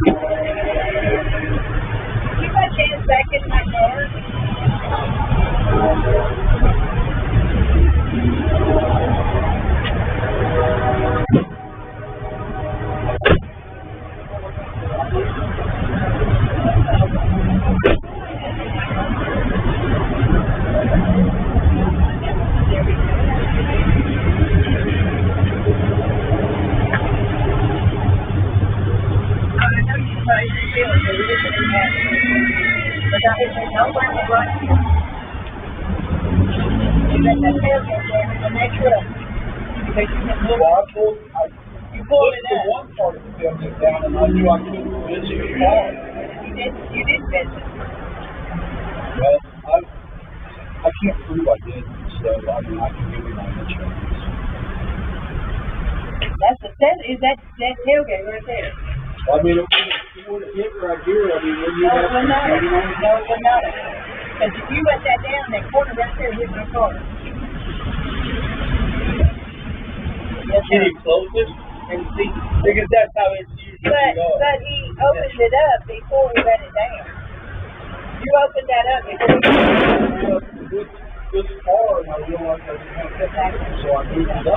Keep my chance back in my car. You pulled it up. One part of the tailgate down, and I knew I couldn't finish it far. You did finish it. Well, I can't prove I did, so I mean I can give you my insurance. Is that tailgate right there? I mean, if you would have hit right here, I mean, wouldn't you have? No, it would not. Because if you let that down, that corner right there hit my car. Yes, can you close it and see? Because that's how it's usually goes. But he opened it up before we let it down. You opened that up before you this far, and I realized I didn't have to happen, so I moved it up.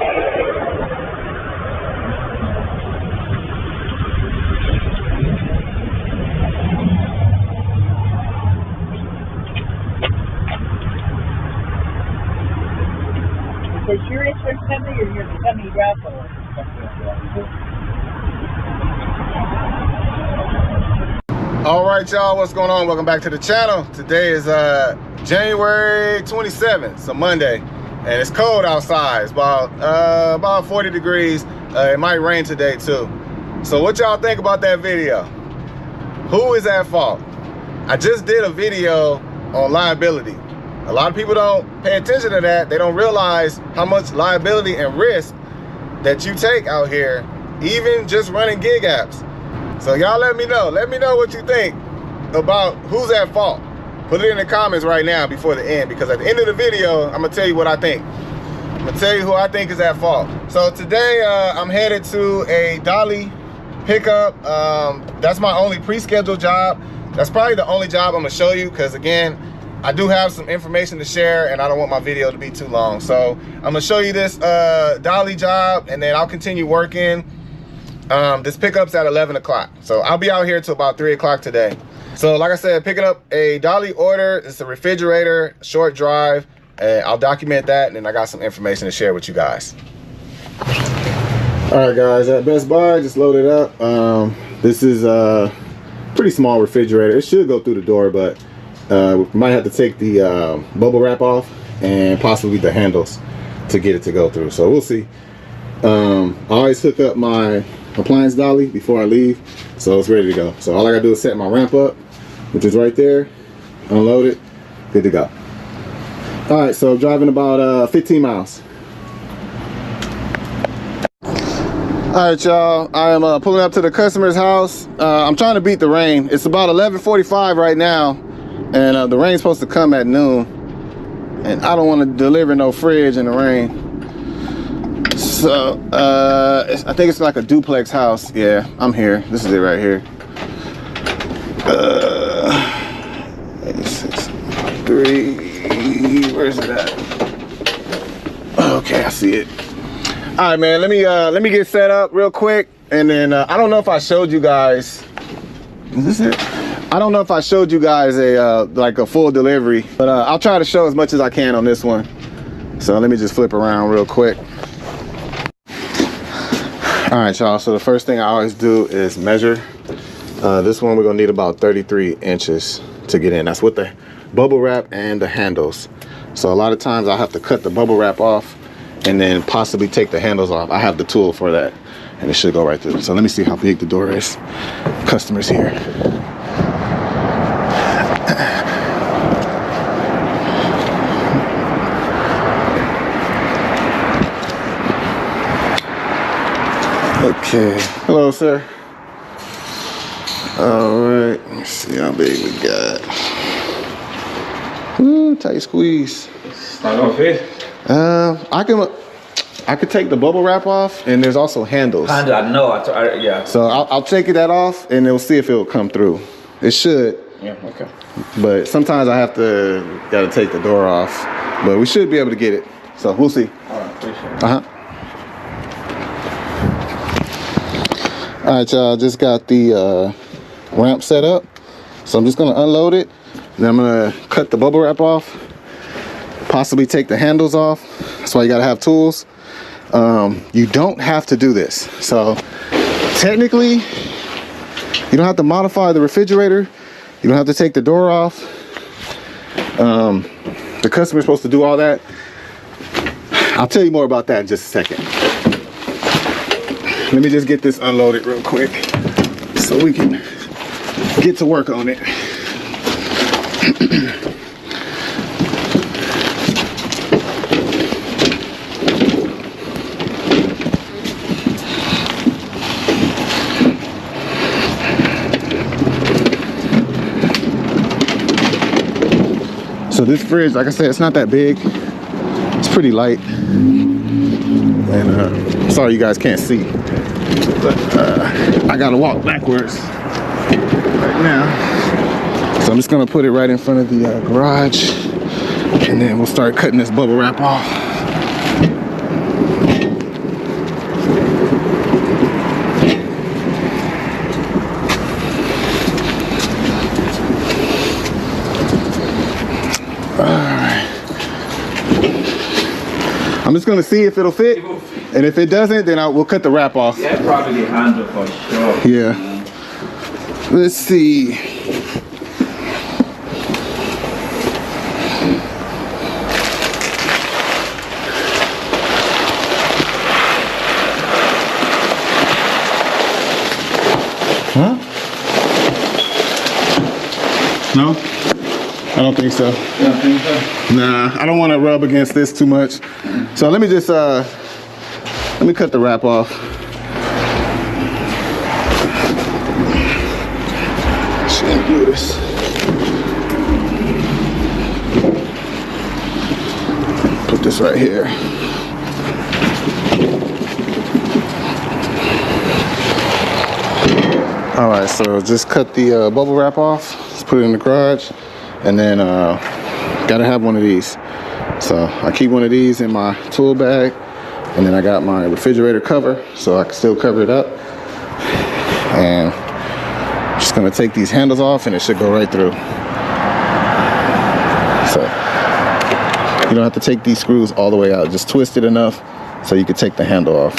Is your insurance company or your company you drive for? All right, y'all, what's going on? Welcome back to the channel. Today is January 27th, it's a Monday, and it's cold outside. It's about 40 degrees. It might rain today too. So what y'all think about that video? Who is at fault? I just did a video on liability. A lot of people don't pay attention to that. They don't realize how much liability and risk that you take out here, even just running gig apps. So y'all let me know what you think about who's at fault. Put it in the comments right now before the end, because at the end of the video, I'm gonna tell you what I think. I'm gonna tell you who I think is at fault. So today I'm headed to a dolly pickup. That's my only pre-scheduled job. That's probably the only job I'm gonna show you, because again, I do have some information to share and I don't want my video to be too long. So I'm gonna show you this dolly job, and then I'll continue working. This pickup's at 11 o'clock. So I'll be out here till about 3 o'clock today. So like I said, picking up a dolly order. It's a refrigerator, short drive, and I'll document that, and then I got some information to share with you guys. All right, guys, at Best Buy, just loaded up. This is a pretty small refrigerator. It should go through the door, but we might have to take the bubble wrap off and possibly the handles to get it to go through. So we'll see. I always hook up my appliance dolly before I leave, so it's ready to go. So all I gotta do is set my ramp up, which is right there, unload it, good to go. All right, so driving about 15 miles. All right, y'all, I am pulling up to the customer's house. I'm trying to beat the rain. It's about 11:45 right now, and the rain's supposed to come at noon, and I don't want to deliver no fridge in the rain. So I think it's like a duplex house. Yeah, I'm here. This is it right here. 863. Where's it at? Okay, I see it. All right, man. Let me get set up real quick, and then I don't know if I showed you guys. Is this it? I don't know if I showed you guys a like a full delivery, but I'll try to show as much as I can on this one. So let me just flip around real quick. All right, y'all, so the first thing I always do is measure. This one we're gonna need about 33 inches to get in. That's with the bubble wrap and the handles. So a lot of times I'll have to cut the bubble wrap off and then possibly take the handles off. I have the tool for that, and it should go right through. So let me see how big the door is. Customers here. Okay, hello, sir. All right, let's see how big we got. Tight squeeze. Not gonna fit. I can. I could take the bubble wrap off, and there's also handles. Handle, I know. Yeah. So I'll take that off, and we'll see if it'll come through. It should. Yeah. Okay. But sometimes I gotta take the door off. But we should be able to get it. So we'll see. All right. Appreciate it. All right, y'all. Just got the ramp set up. So I'm just gonna unload it. Then I'm gonna cut the bubble wrap off. Possibly take the handles off. That's why you gotta have tools. You don't have to do this. So technically, you don't have to modify the refrigerator. You don't have to take the door off. The customer's supposed to do all that. I'll tell you more about that in just a second. Let me just get this unloaded real quick so we can get to work on it. So this fridge, like I said, it's not that big. It's pretty light. And sorry you guys can't see. But I gotta walk backwards right now. So I'm just gonna put it right in front of the garage. And then we'll start cutting this bubble wrap off. I'm just gonna see if it'll fit, and if it doesn't, then we'll cut the wrap off. Yeah, probably the handle for sure. Yeah. Let's see. Huh? No? I don't think so. You don't think so? Nah, I don't want to rub against this too much. So let me just let me cut the wrap off. Shouldn't do this. Put this right here. All right, so just cut the bubble wrap off. Let's put it in the garage. And then gotta have one of these. So I keep one of these in my tool bag, and then I got my refrigerator cover so I can still cover it up. And I'm just gonna take these handles off, and it should go right through. So you don't have to take these screws all the way out, just twist it enough so you can take the handle off.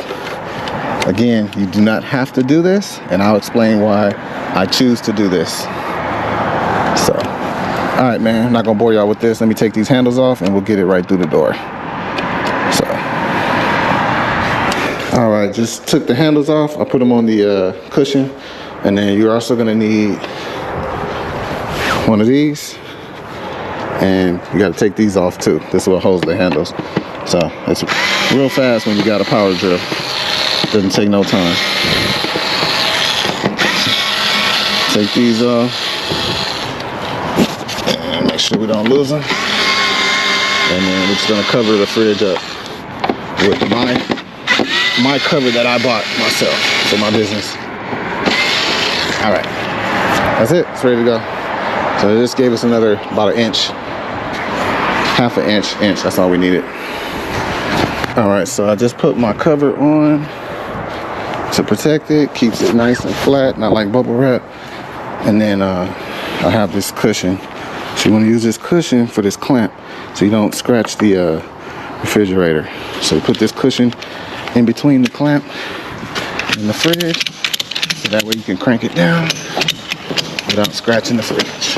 Again, you do not have to do this, and I'll explain why I choose to do this. So all right, man, I'm not gonna bore y'all with this. Let me take these handles off and we'll get it right through the door. So, all right, just took the handles off. I put them on the cushion. And then you're also gonna need one of these. And you gotta take these off too. This is what holds the handles. So it's real fast when you got a power drill. Doesn't take no time. Take these off. Make sure we don't lose them. And then we're just gonna cover the fridge up with my cover that I bought myself for my business. All right, that's it, it's ready to go. So this gave us another about an inch, half an inch, that's all we needed. All right, so I just put my cover on to protect it, keeps it nice and flat, not like bubble wrap. And then I have this cushion. So you want to use this cushion for this clamp so you don't scratch the refrigerator. So you put this cushion in between the clamp and the fridge, so that way you can crank it down without scratching the fridge.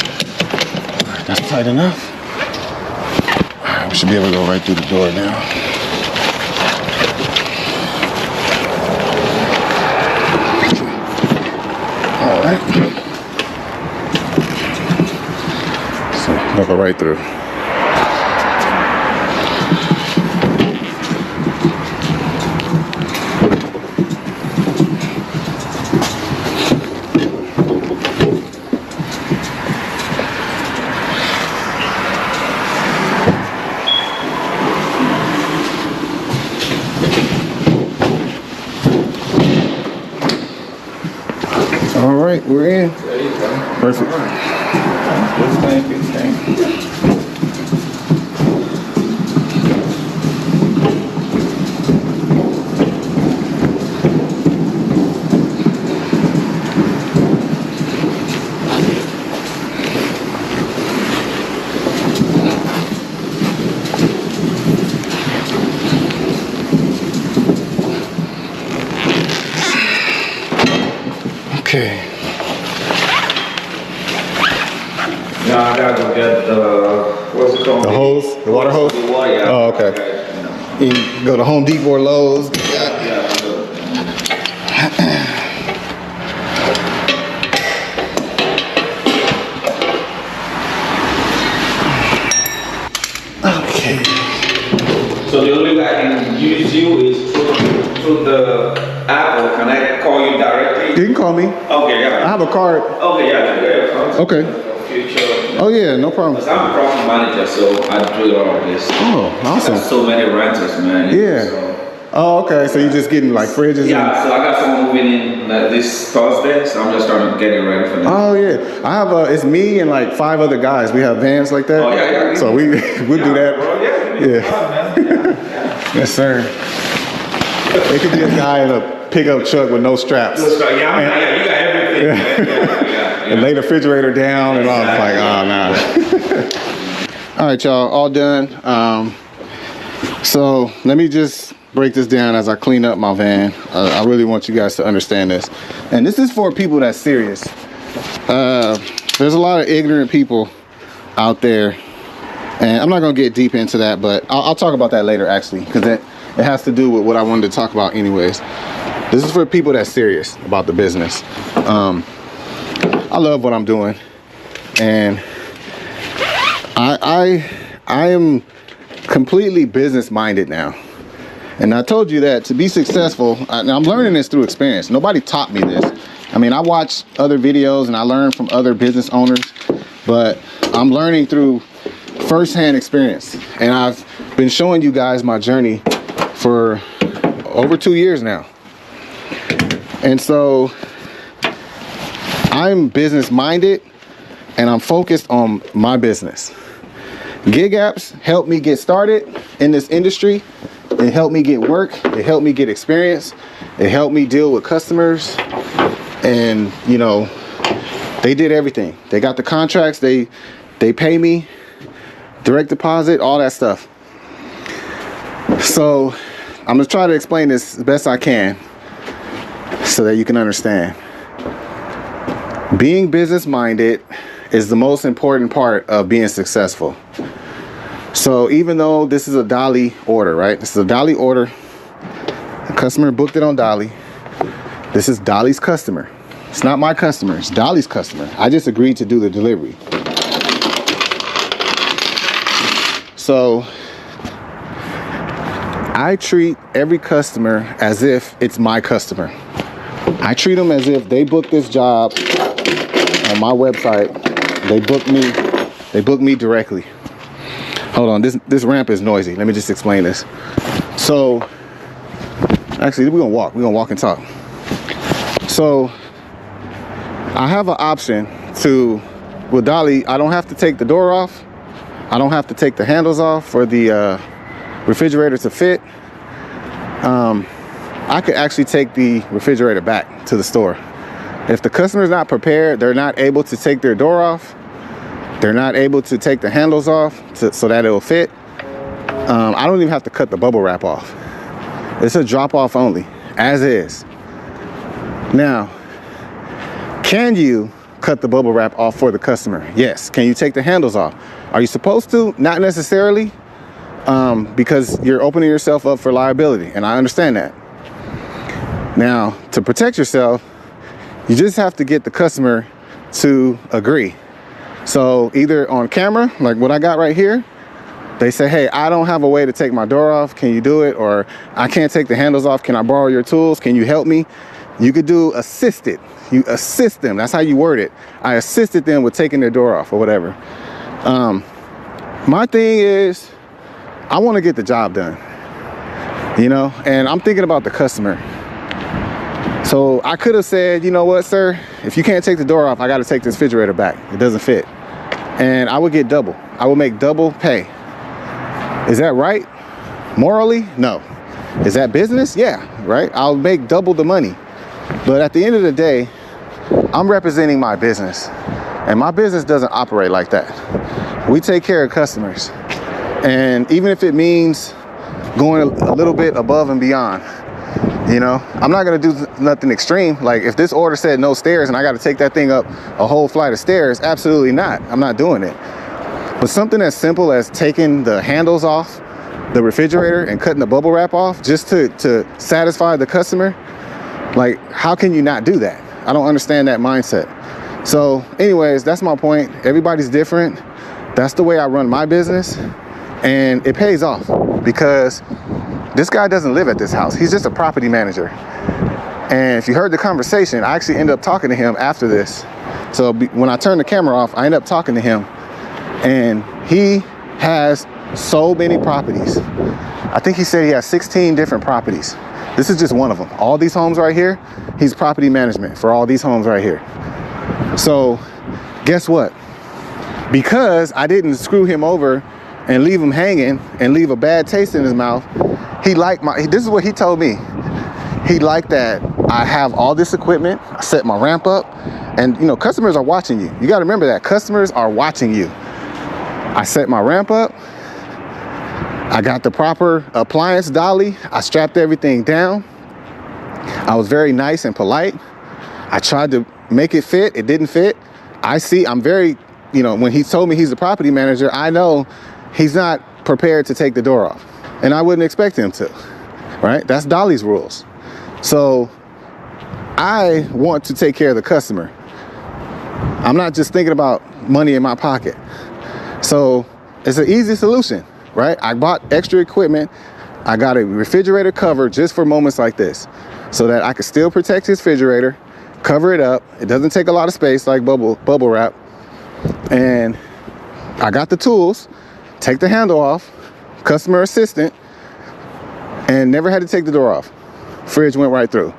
All right, that's tight enough. All right, we should be able to go right through the door now. All right. They'll go right through. All right, we're in. There you go. Perfect. All right. Good thing, good thing. Okay. No, I gotta go get the, what's it called? The hose? The water hose? The water, yeah. Oh, okay. You can go to Home Depot or Lowe's. Yeah. Okay. So the only way I can use you is through the app, or can I call you directly? You can call me. Okay, yeah. I have a card. Okay, yeah. Okay. Future. Oh yeah, no problem. Because I'm a property manager, so I do all of this. Oh, awesome. There's so many renters, man. Yeah. So, Oh, okay. So you're just getting like fridges? yeah, so I got someone moving in this Thursday, so I'm just trying to get it ready for them. Oh yeah. I have it's me and like 5 other guys. We have vans like that. Oh, yeah. So we'll do that. Bro, Yeah. Yes, sir. It could be a guy in a pickup truck with no straps. Yeah, you got everything. Yeah. And lay the refrigerator down and all. Like, oh, nah. All right, y'all, all done. So let me just break this down as I clean up my van. I really want you guys to understand this. And this is for people that's serious. There's a lot of ignorant people out there. And I'm not gonna get deep into that, but I'll talk about that later actually, because it has to do with what I wanted to talk about anyways. This is for people that's serious about the business. I love what I'm doing, and I am completely business minded now. And I told you that to be successful, and I'm learning this through experience. Nobody taught me this. I mean, I watch other videos and I learn from other business owners, but I'm learning through firsthand experience. And I've been showing you guys my journey for over 2 years now. And so I'm business minded and I'm focused on my business. Gig apps helped me get started in this industry. It helped me get work. It helped me get experience. It helped me deal with customers. And you know, they did everything. They got the contracts. They pay me direct deposit, all that stuff. So I'm gonna try to explain this as best I can so that you can understand. Being business minded is the most important part of being successful. So even though this is a Dolly order, right? This is a Dolly order. The customer booked it on Dolly. This is Dolly's customer. It's not my customer, it's Dolly's customer. I just agreed to do the delivery. So I treat every customer as if it's my customer. I treat them as if they booked this job on my website. They booked me directly. Hold on, this ramp is noisy. Let me just explain this. So, actually, we're gonna walk and talk. So, I have an option to, with Dolly, I don't have to take the door off. I don't have to take the handles off for the refrigerator to fit. I could actually take the refrigerator back to the store. If the customer's not prepared, they're not able to take their door off, they're not able to take the handles off so that it'll fit, I don't even have to cut the bubble wrap off. It's a drop off only, as is. Now, can you cut the bubble wrap off for the customer? Yes. Can you take the handles off? Are you supposed to? Not necessarily, because you're opening yourself up for liability, and I understand that. Now, to protect yourself, you just have to get the customer to agree. So either on camera, like what I got right here, they say, hey, I don't have a way to take my door off. Can you do it? Or I can't take the handles off. Can I borrow your tools? Can you help me? You could do assisted. You assist them. That's how you word it. I assisted them with taking their door off or whatever. My thing is, I want to get the job done, you know, and I'm thinking about the customer. So I could have said, you know what, sir, if you can't take the door off, I got to take this refrigerator back. It doesn't fit. And I would get double. I would make double pay. Is that right? Morally? No. Is that business? Yeah, right? I'll make double the money. But at the end of the day, I'm representing my business. And my business doesn't operate like that. We take care of customers. And even if it means going a little bit above and beyond, you know, I'm not gonna do nothing extreme. Like if this order said no stairs and I gotta take that thing up a whole flight of stairs, absolutely not. I'm not doing it. But something as simple as taking the handles off the refrigerator and cutting the bubble wrap off just to satisfy the customer, like how can you not do that? I don't understand that mindset. So anyways, that's my point. Everybody's different. That's the way I run my business, and it pays off because this guy doesn't live at this house. He's just a property manager. And if you heard the conversation, I actually ended up talking to him after this. So when I turned the camera off, I ended up talking to him, and he has so many properties. I think he said he has 16 different properties. This is just one of them. All these homes right here, he's property management for all these homes right here. So guess what? Because I didn't screw him over and leave him hanging and leave a bad taste in his mouth, he liked this is what he told me. He liked that I have all this equipment, I set my ramp up, and you know, customers are watching you. You gotta remember that, customers are watching you. I set my ramp up, I got the proper appliance dolly, I strapped everything down. I was very nice and polite. I tried to make it fit, it didn't fit. I'm very, you know, when he told me he's the property manager, I know he's not prepared to take the door off. And I wouldn't expect him to, right? That's Dolly's rules. So I want to take care of the customer. I'm not just thinking about money in my pocket. So it's an easy solution, right? I bought extra equipment. I got a refrigerator cover just for moments like this so that I could still protect his refrigerator, cover it up. It doesn't take a lot of space like bubble wrap. And I got the tools, take the handle off, customer assistant, and never had to take the door off. Fridge went right through.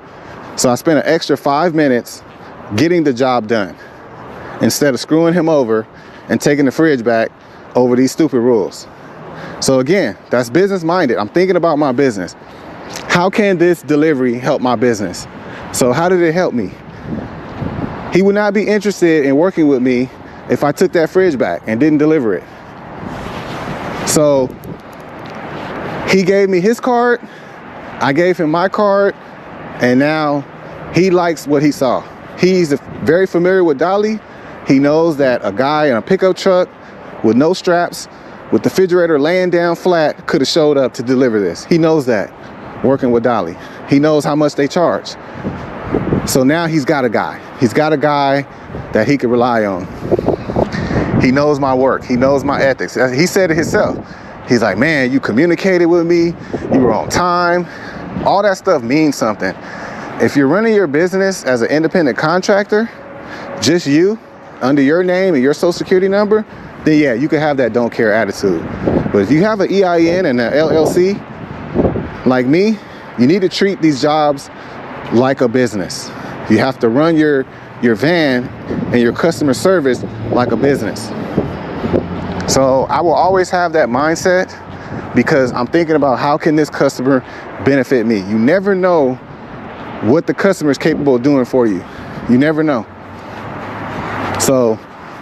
So I spent an extra 5 minutes getting the job done instead of screwing him over and taking the fridge back over these stupid rules. So again, that's business minded. I'm thinking about my business. How can this delivery help my business? So how did it help me? He would not be interested in working with me if I took that fridge back and didn't deliver it. So he gave me his card, I gave him my card, and now he likes what he saw. He's very familiar with Dolly. He knows that a guy in a pickup truck with no straps, with the refrigerator laying down flat, could have showed up to deliver this. He knows that, working with Dolly. He knows how much they charge. So now he's got a guy. He's got a guy that he can rely on. He knows my work. He knows my ethics. He said it himself. He's like, man, you communicated with me. You were on time. All that stuff means something. If you're running your business as an independent contractor, just you, under your name and your social security number, then yeah, you can have that don't care attitude. But if you have an EIN and an LLC, like me, you need to treat these jobs like a business. You have to run your van and your customer service like a business. So I will always have that mindset because I'm thinking about how can this customer benefit me. You never know what the customer is capable of doing for you. You never know. So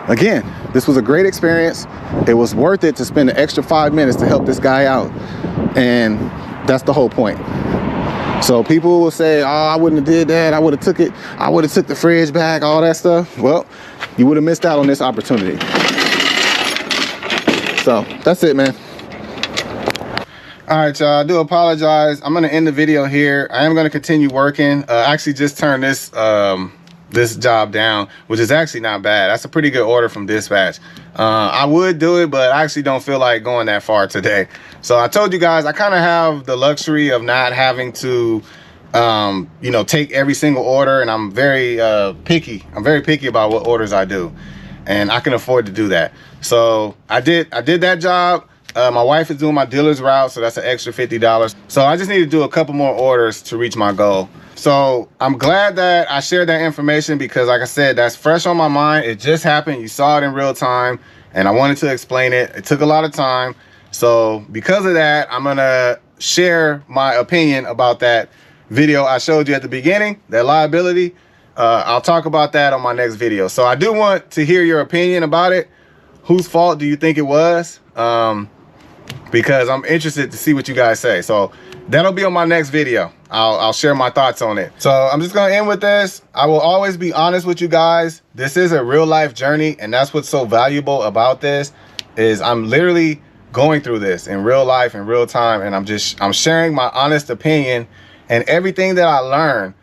again, this was a great experience. It was worth it to spend an extra 5 minutes to help this guy out. And that's the whole point. So people will say, oh, I wouldn't have did that. I would have took it. I would have took the fridge back, all that stuff. Well, you would have missed out on this opportunity. So that's it, man. All right, y'all, I do apologize. I'm gonna end the video here. I am gonna continue working. I actually just turned this this job down, which is actually not bad. That's a pretty good order from dispatch. I would do it, but I actually don't feel like going that far today. So I told you guys, I kind of have the luxury of not having to, you know, take every single order, and I'm very picky. I'm very picky about what orders I do, and I can afford to do that. So I did that job. My wife is doing my dealer's route, so that's an extra $50. So I just need to do a couple more orders to reach my goal. So I'm glad that I shared that information because, like I said, that's fresh on my mind. It just happened. You saw it in real time, and I wanted to explain it. It took a lot of time. So because of that, I'm gonna share my opinion about that video I showed you at the beginning, that liability. I'll talk about that on my next video. So I do want to hear your opinion about it. Whose fault do you think it was? Because I'm interested to see what you guys say. So that'll be on my next video. I'll share my thoughts on it. So I'm just gonna end with this. I will always be honest with you guys. This is a real life journey, and that's what's so valuable about this, is I'm literally going through this in real life, in real time, and I'm sharing my honest opinion and everything that I learned.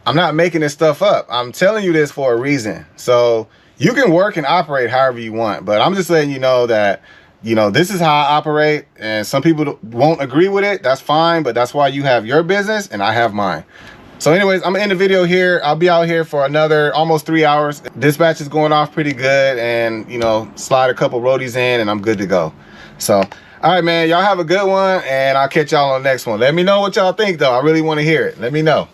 I'm not making this stuff up. I'm telling you this for a reason. So you can work and operate however you want, but I'm just letting you know that, you know, this is how I operate, and some people won't agree with it. That's fine, but that's why you have your business and I have mine. So anyways, I'm gonna end the video here. I'll be out here for another almost 3 hours. Dispatch is going off pretty good, and, you know, slide a couple roadies in and I'm good to go. So, all right, man, y'all have a good one, and I'll catch y'all on the next one. Let me know what y'all think, though. I really want to hear it. Let me know.